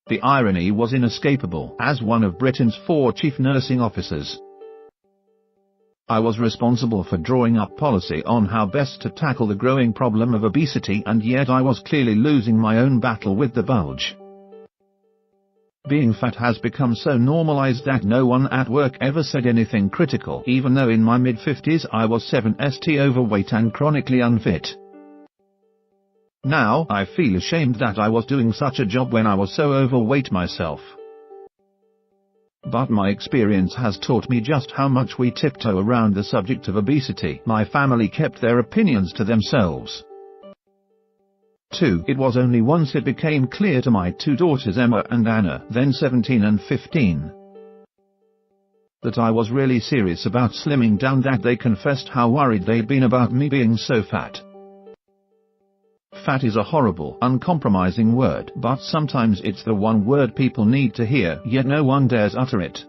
The irony was inescapable. As one of Britain's 4 chief nursing officers, I was responsible for drawing up policy on how best to tackle the growing problem of obesity, and yet I was clearly losing my own battle with the bulge. Being fat has become so normalized that no one at work ever said anything critical, even though in my mid-50s I was 7st overweight and chronically unfit. Now I feel ashamed that I was doing such a job when I was so overweight myself. But my experience has taught me just how much we tiptoe around the subject of obesity. My family kept their opinions to themselves. 2. It was only once it became clear to my 2 daughters Emma and Anna, then 17 and 15, that I was really serious about slimming down that they confessed how worried they'd been about me being so fat. Fat is a horrible, uncompromising word, but sometimes it's the one word people need to hear, yet no one dares utter it.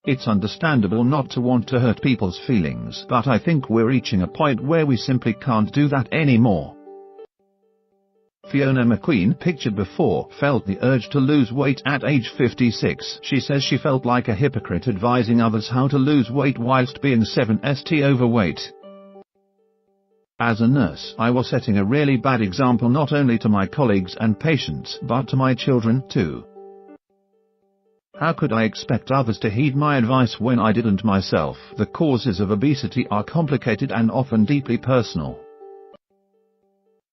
It's understandable not to want to hurt people's feelings, but I think we're reaching a point where we simply can't do that anymore. Fiona McQueen, pictured before, felt the urge to lose weight at age 56. She says she felt like a hypocrite advising others how to lose weight whilst being 7st overweight. As a nurse, I was setting a really bad example not only to my colleagues and patients, but to my children too. How could I expect others to heed my advice when I didn't myself? The causes of obesity are complicated and often deeply personal.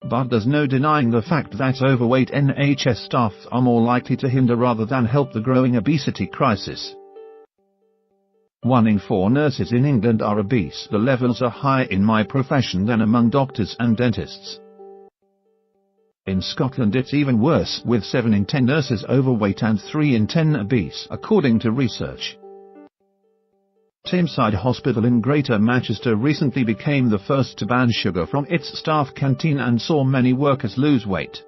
But there's no denying the fact that overweight NHS staff are more likely to hinder rather than help the growing obesity crisis. 1 in 4 nurses in England are obese. The levels are higher in my profession than among doctors and dentists. In Scotland it's even worse, with 7 in 10 nurses overweight and 3 in 10 obese, according to research. Tameside Hospital in Greater Manchester recently became the first to ban sugar from its staff canteen and saw many workers lose weight.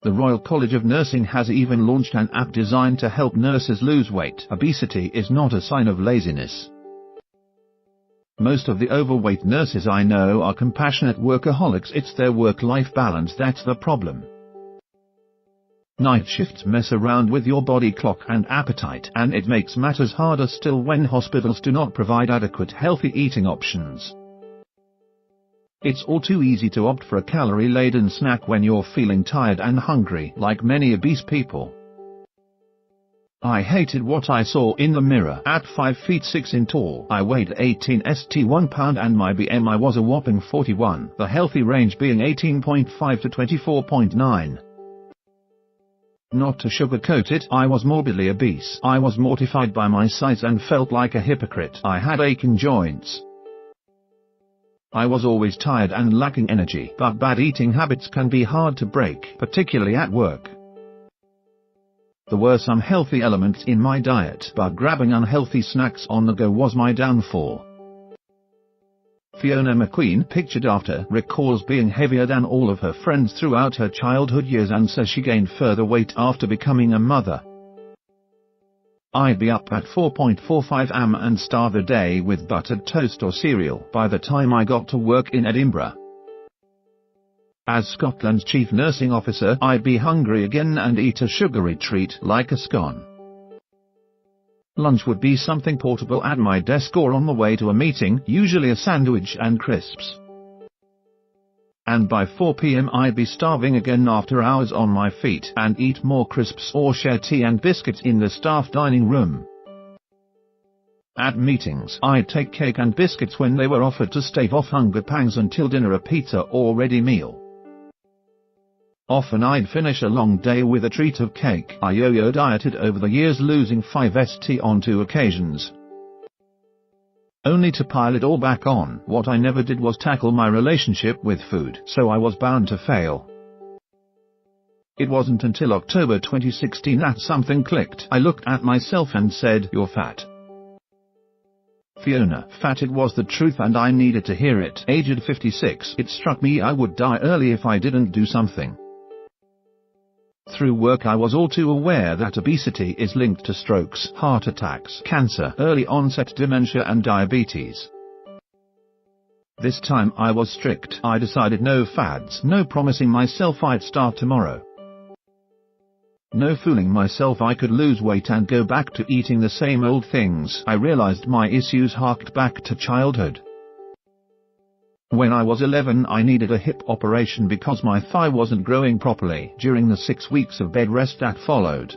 The Royal College of Nursing has even launched an app designed to help nurses lose weight. Obesity is not a sign of laziness. Most of the overweight nurses I know are compassionate workaholics. It's their work-life balance that's the problem. Night shifts mess around with your body clock and appetite, and it makes matters harder still when hospitals do not provide adequate healthy eating options. It's all too easy to opt for a calorie-laden snack when you're feeling tired and hungry, like many obese people. I hated what I saw in the mirror. At 5 feet 6 in tall, I weighed 18 st 1 pound and my BMI was a whopping 41, the healthy range being 18.5 to 24.9. Not to sugarcoat it, I was morbidly obese. I was mortified by my size and felt like a hypocrite. I had aching joints. I was always tired and lacking energy, but bad eating habits can be hard to break, particularly at work. There were some healthy elements in my diet, but grabbing unhealthy snacks on the go was my downfall. Fiona McQueen, pictured after, recalls being heavier than all of her friends throughout her childhood years and says she gained further weight after becoming a mother. I'd be up at 4.45 am and starve a day with buttered toast or cereal by the time I got to work in Edinburgh. As Scotland's chief nursing officer, I'd be hungry again and eat a sugary treat like a scone. Lunch would be something portable at my desk or on the way to a meeting, usually a sandwich and crisps. And by 4 p.m. I'd be starving again after hours on my feet and eat more crisps or share tea and biscuits in the staff dining room. At meetings, I'd take cake and biscuits when they were offered to stave off hunger pangs until dinner, a pizza or ready meal. Often I'd finish a long day with a treat of cake. I yo-yo dieted over the years, losing 5 st on 2 occasions, only to pile it all back on. What I never did was tackle my relationship with food, so I was bound to fail. It wasn't until October 2016 that something clicked. I looked at myself and said, "You're fat." Fiona, fat, it was the truth and I needed to hear it. Aged 56, it struck me I would die early if I didn't do something. Through work I was all too aware that obesity is linked to strokes, heart attacks, cancer, early onset dementia and diabetes. This time I was strict. I decided no fads, no promising myself I'd start tomorrow. No fooling myself, I could lose weight and go back to eating the same old things. I realized my issues harked back to childhood. When I was 11, I needed a hip operation because my thigh wasn't growing properly during the 6 weeks of bed rest that followed.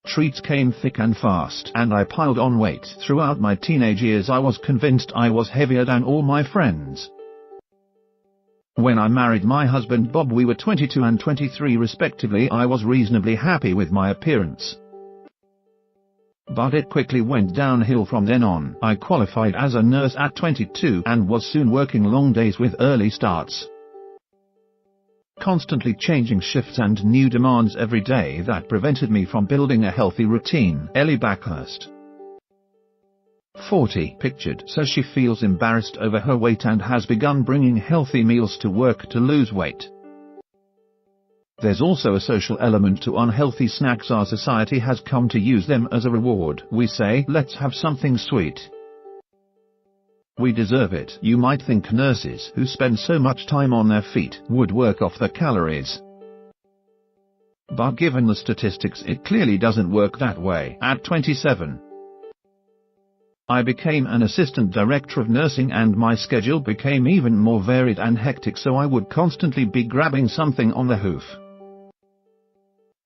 Treats came thick and fast, and I piled on weight. Throughout my teenage years, I was convinced I was heavier than all my friends. When I married my husband Bob, we were 22 and 23 respectively. I was reasonably happy with my appearance. But it quickly went downhill from then on. I qualified as a nurse at 22 and was soon working long days with early starts. Constantly changing shifts and new demands every day that prevented me from building a healthy routine. Ellie Backhurst, 40, pictured, says she feels embarrassed over her weight and has begun bringing healthy meals to work to lose weight. There's also a social element to unhealthy snacks. Our society has come to use them as a reward. We say, let's have something sweet. We deserve it. You might think nurses, who spend so much time on their feet, would work off the calories. But given the statistics, it clearly doesn't work that way. At 27, I became an assistant director of nursing and my schedule became even more varied and hectic, so I would constantly be grabbing something on the hoof.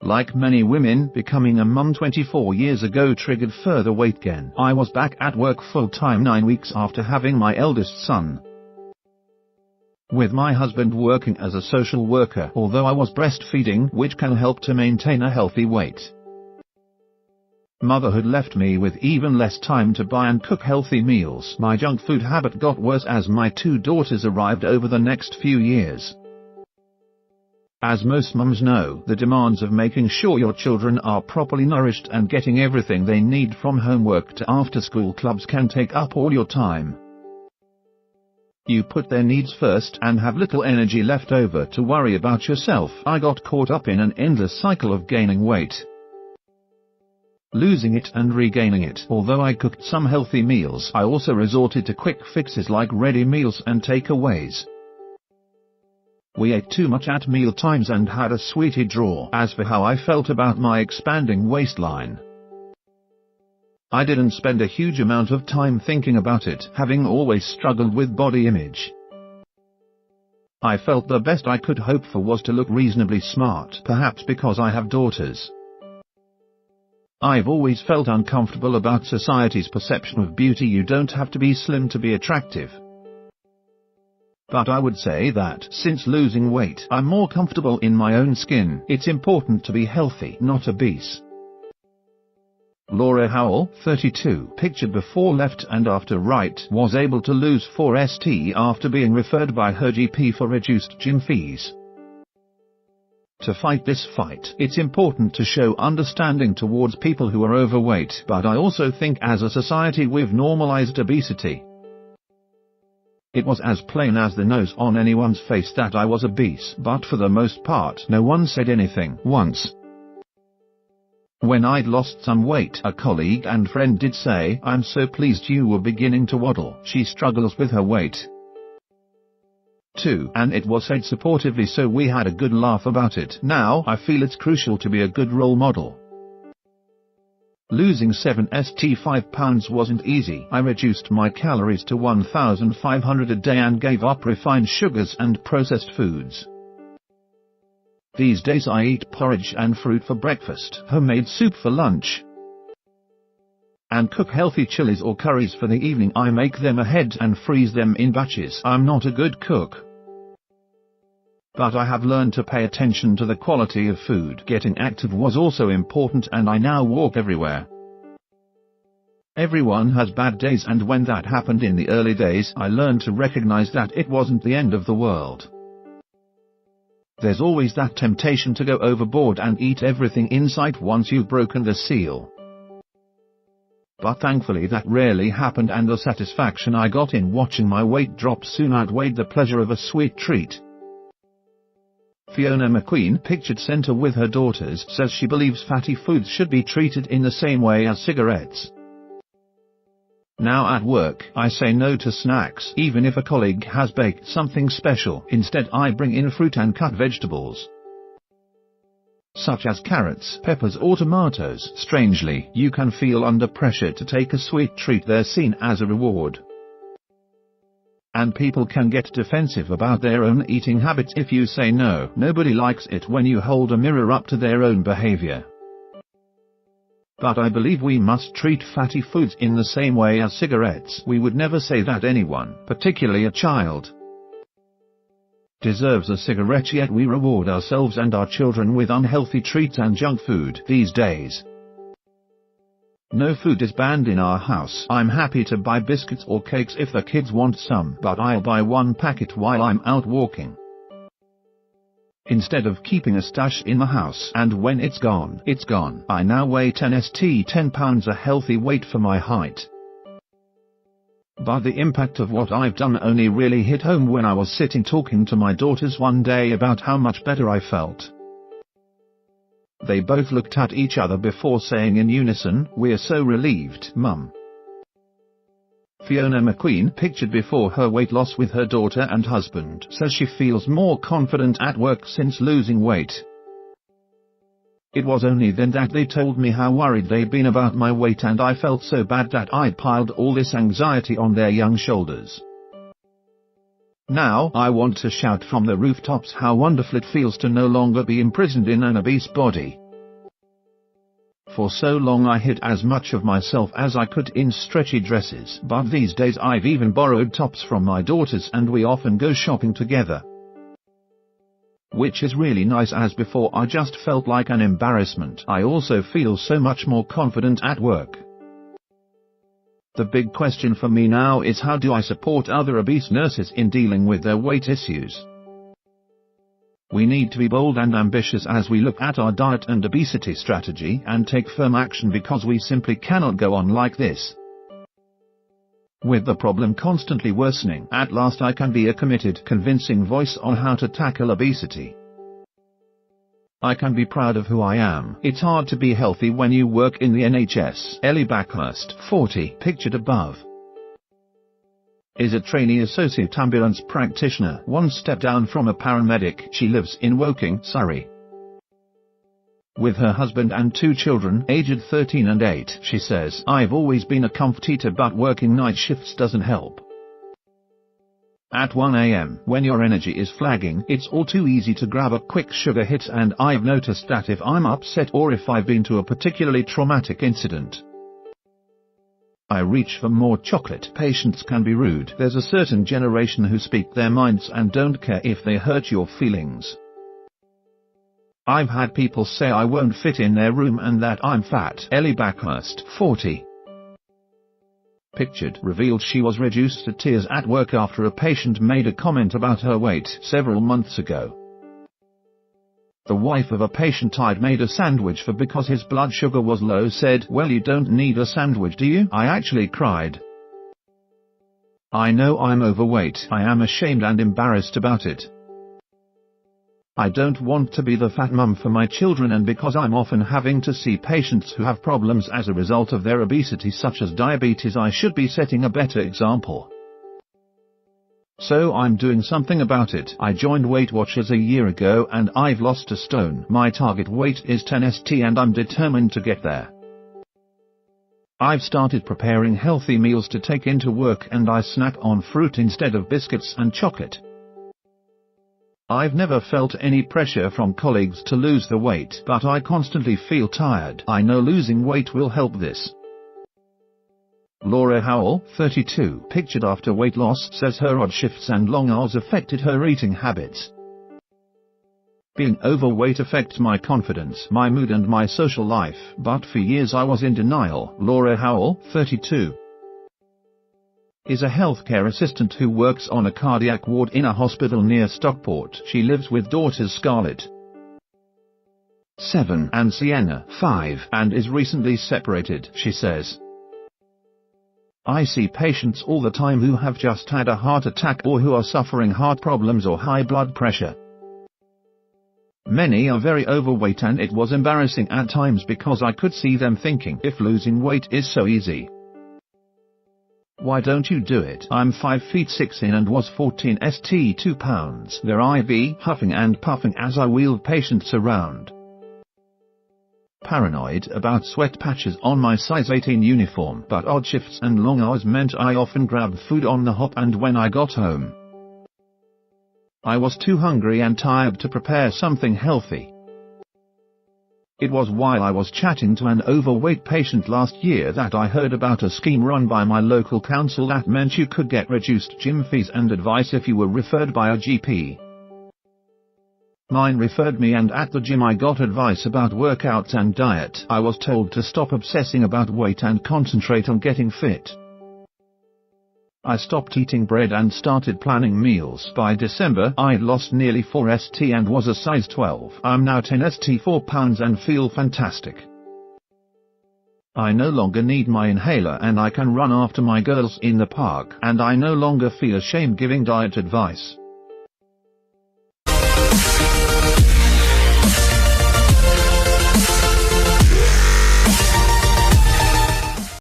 Like many women, becoming a mum 24 years ago triggered further weight gain. I was back at work full-time 9 weeks after having my eldest son, with my husband working as a social worker, although I was breastfeeding, which can help to maintain a healthy weight. Motherhood left me with even less time to buy and cook healthy meals. My junk food habit got worse as my 2 daughters arrived over the next few years. As most mums know, the demands of making sure your children are properly nourished and getting everything they need from homework to after-school clubs can take up all your time. You put their needs first and have little energy left over to worry about yourself. I got caught up in an endless cycle of gaining weight, losing it and regaining it. Although I cooked some healthy meals, I also resorted to quick fixes like ready meals and takeaways. We ate too much at meal times and had a sweetie drawer. As for how I felt about my expanding waistline, I didn't spend a huge amount of time thinking about it, having always struggled with body image. I felt the best I could hope for was to look reasonably smart, perhaps because I have daughters. I've always felt uncomfortable about society's perception of beauty. You don't have to be slim to be attractive. But I would say that, since losing weight, I'm more comfortable in my own skin. It's important to be healthy, not obese. Laura Howell, 32, pictured before left and after right, was able to lose 4 st after being referred by her GP for reduced gym fees. To fight this fight, it's important to show understanding towards people who are overweight, but I also think as a society we've normalized obesity. It was as plain as the nose on anyone's face that I was obese, but for the most part no one said anything. Once, when I'd lost some weight, a colleague and friend did say, "I'm so pleased you were beginning to waddle." She struggles with her weight too, and it was said supportively, so we had a good laugh about it. Now I feel it's crucial to be a good role model. Losing 7 st 5 pounds wasn't easy. I reduced my calories to 1,500 a day and gave up refined sugars and processed foods. These days I eat porridge and fruit for breakfast, homemade soup for lunch, and cook healthy chilies or curries for the evening. I make them ahead and freeze them in batches. I'm not a good cook, but I have learned to pay attention to the quality of food. Getting active was also important, and I now walk everywhere. Everyone has bad days, and when that happened in the early days, I learned to recognize that it wasn't the end of the world. There's always that temptation to go overboard and eat everything in sight once you've broken the seal. But thankfully that rarely happened, and the satisfaction I got in watching my weight drop soon outweighed the pleasure of a sweet treat. Fiona McQueen, pictured center with her daughters, says she believes fatty foods should be treated in the same way as cigarettes. Now at work, I say no to snacks, even if a colleague has baked something special. Instead I bring in fruit and cut vegetables. such as carrots, peppers or tomatoes. Strangely, you can feel under pressure to take a sweet treat they're seen as a reward. And people can get defensive about their own eating habits if you say no. Nobody likes it when you hold a mirror up to their own behavior. But I believe we must treat fatty foods in the same way as cigarettes. We would never say that anyone, particularly a child, deserves a cigarette, yet we reward ourselves and our children with unhealthy treats and junk food these days. No food is banned in our house. I'm happy to buy biscuits or cakes if the kids want some, but I'll buy one packet while I'm out walking, instead of keeping a stash in the house, and when it's gone, it's gone. I now weigh 10 pounds, a healthy weight for my height. But the impact of what I've done only really hit home when I was sitting talking to my daughters one day about how much better I felt. They both looked at each other before saying in unison, "We're so relieved, Mum." Fiona McQueen, pictured before her weight loss with her daughter and husband, says she feels more confident at work since losing weight. It was only then that they told me how worried they'd been about my weight, and I felt so bad that I'd piled all this anxiety on their young shoulders. Now I want to shout from the rooftops how wonderful it feels to no longer be imprisoned in an obese body. For so long I hid as much of myself as I could in stretchy dresses, but these days I've even borrowed tops from my daughters and we often go shopping together, which is really nice, as before I just felt like an embarrassment. I also feel so much more confident at work. The big question for me now is, how do I support other obese nurses in dealing with their weight issues? We need to be bold and ambitious as we look at our diet and obesity strategy and take firm action, because we simply cannot go on like this, with the problem constantly worsening. At last I can be a committed, convincing voice on how to tackle obesity. I can be proud of who I am. It's hard to be healthy when you work in the NHS. Ellie Backhurst, 40, pictured above, is a trainee associate ambulance practitioner, one step down from a paramedic. She lives in Woking, Surrey, with her husband and 2 children, aged 13 and 8. She says, "I've always been a comfort eater, but working night shifts doesn't help. At 1 a.m., when your energy is flagging, it's all too easy to grab a quick sugar hit, and I've noticed that if I'm upset or if I've been to a particularly traumatic incident, I reach for more chocolate." Patients can be rude. There's a certain generation who speak their minds and don't care if they hurt your feelings. I've had people say I won't fit in their room and that I'm fat. Ellie Backhurst, 40, pictured, revealed she was reduced to tears at work after a patient made a comment about her weight several months ago. The wife of a patient I'd made a sandwich for because his blood sugar was low said, "Well, you don't need a sandwich, do you?" I actually cried. I know I'm overweight. I am ashamed and embarrassed about it. I don't want to be the fat mum for my children, and because I'm often having to see patients who have problems as a result of their obesity, such as diabetes, I should be setting a better example. So I'm doing something about it. I joined Weight Watchers a year ago and I've lost a stone. My target weight is 10 st and I'm determined to get there. I've started preparing healthy meals to take into work, and I snack on fruit instead of biscuits and chocolate. I've never felt any pressure from colleagues to lose the weight, but I constantly feel tired. I know losing weight will help this. Laura Howell, 32, pictured after weight loss, says her odd shifts and long hours affected her eating habits. Being overweight affects my confidence, my mood and my social life, but for years I was in denial. Laura Howell, 32, is a healthcare assistant who works on a cardiac ward in a hospital near Stockport. She lives with daughters Scarlett, 7, and Sienna, 5, and is recently separated. She says, "I see patients all the time who have just had a heart attack or who are suffering heart problems or high blood pressure. Many are very overweight, and it was embarrassing at times because I could see them thinking, if losing weight is so easy, why don't you do it? I'm 5 feet 6 in and was 14 st 2 pounds. They're IV, huffing and puffing as I wheeled patients around. Paranoid about sweat patches on my size 18 uniform, but odd shifts and long hours meant I often grabbed food on the hop, and when I got home, I was too hungry and tired to prepare something healthy. It was while I was chatting to an overweight patient last year that I heard about a scheme run by my local council that meant you could get reduced gym fees and advice if you were referred by a GP. Mine referred me, and at the gym I got advice about workouts and diet. I was told to stop obsessing about weight and concentrate on getting fit. I stopped eating bread and started planning meals. By December, I'd lost nearly 4 st and was a size 12. I'm now 10 st 4 pounds and feel fantastic. I no longer need my inhaler and I can run after my girls in the park, and I no longer feel ashamed giving diet advice.